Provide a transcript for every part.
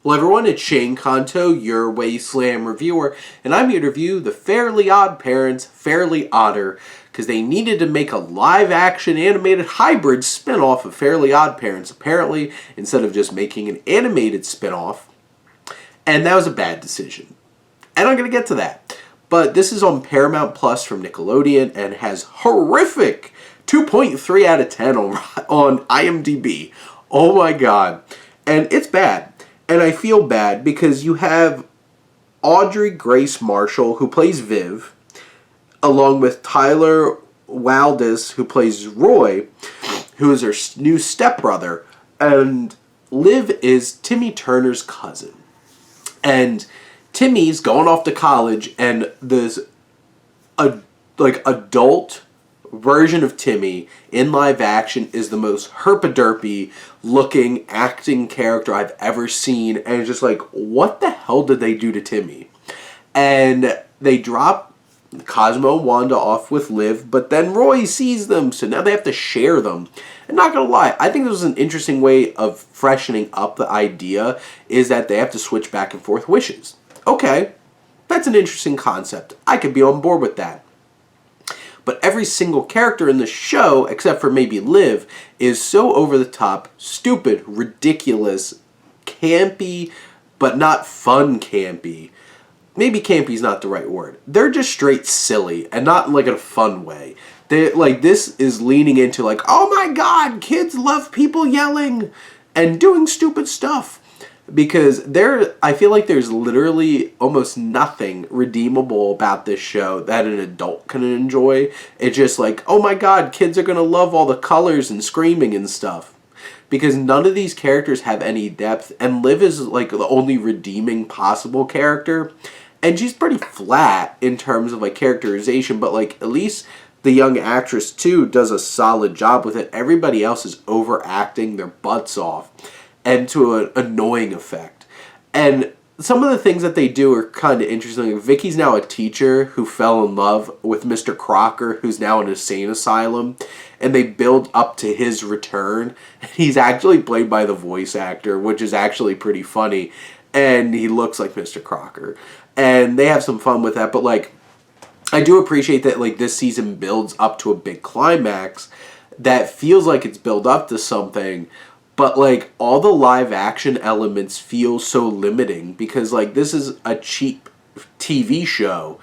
Hello everyone, it's Shane Kanto, your Wasteland reviewer, and I'm here to review the Fairly Odd Parents, Fairly Odder, because they needed to make a live-action animated hybrid spin-off of Fairly Odd Parents, apparently, instead of just making an animated spin-off, and that was a bad decision. And I'm going to get to that. But this is on Paramount Plus from Nickelodeon, and has horrific 2.3 out of 10 on IMDb. Oh my god. And it's bad. And I feel bad because you have Audrey Grace Marshall, who plays Viv, along with Tyler Wladis, who plays Roy, who is her new stepbrother, and Liv is Timmy Turner's cousin. And Timmy's going off to college, and there's a adult version of Timmy in live action is the most herpaderpy looking acting character I've ever seen, and it's just like, what the hell did they do to Timmy? And they drop Cosmo and Wanda off with Liv, but then Roy sees them, so now they have to share them. And not gonna lie, I think this was an interesting way of freshening up the idea, is that they have to switch back and forth wishes. Okay, that's an interesting concept. I could be on board with that. But every single character in the show, except for maybe Liv, is so over-the-top, stupid, ridiculous, campy, but not fun campy. Maybe campy is not the right word. They're just straight silly, and not like in a fun way. This is leaning into like, oh my god, kids love people yelling and doing stupid stuff. Because I feel like there's literally almost nothing redeemable about this show that an adult can enjoy. It's just like, oh my god, kids are going to love all the colors and screaming and stuff. Because none of these characters have any depth, and Liv is like the only redeeming possible character. And she's pretty flat in terms of like characterization, but like at least the young actress too does a solid job with it. Everybody else is overacting their butts off, and to an annoying effect. And some of the things that they do are kind of interesting. Vicky's now a teacher who fell in love with Mr. Crocker, who's now in an insane asylum, and they build up to his return. He's actually played by the voice actor, which is actually pretty funny, and he looks like Mr. Crocker. And they have some fun with that, but like, I do appreciate that like this season builds up to a big climax that feels like it's built up to something. But, like, all the live-action elements feel so limiting because, like, this is a cheap TV show,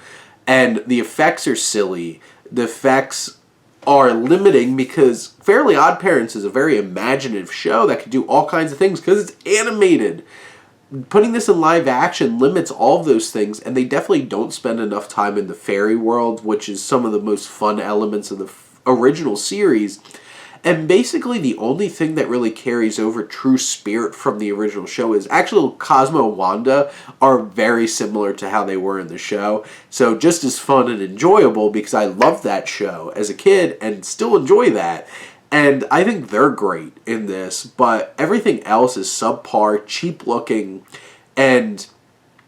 and the effects are silly. The effects are limiting because Fairly Odd Parents is a very imaginative show that can do all kinds of things because it's animated. Putting this in live action limits all of those things, and they definitely don't spend enough time in the fairy world, which is some of the most fun elements of the original series. And basically the only thing that really carries over true spirit from the original show is actually Cosmo and Wanda are very similar to how they were in the show. So just as fun and enjoyable because I loved that show as a kid and still enjoy that. And I think they're great in this, but everything else is subpar, cheap looking, and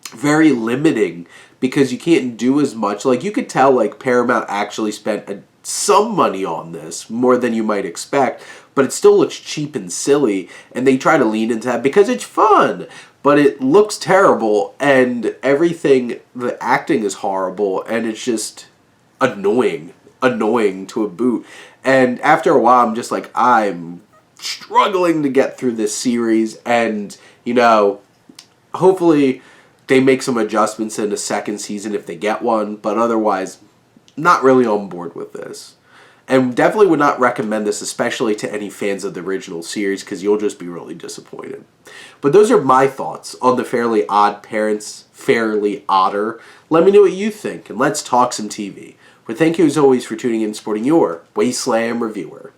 very limiting because you can't do as much. Like you could tell like Paramount actually spent some money on this, more than you might expect, but it still looks cheap and silly, and they try to lean into that because it's fun, but it looks terrible, and everything, the acting is horrible, and it's just annoying to a boot. And after a while, I'm just like, I'm struggling to get through this series, and, you know, hopefully they make some adjustments in the second season if they get one, but otherwise, not really on board with this. And definitely would not recommend this, especially to any fans of the original series, because you'll just be really disappointed. But those are my thoughts on the Fairly Odd Parents, Fairly Odder. Let me know what you think, and let's talk some TV. But thank you as always for tuning in and supporting your Wasteland reviewer.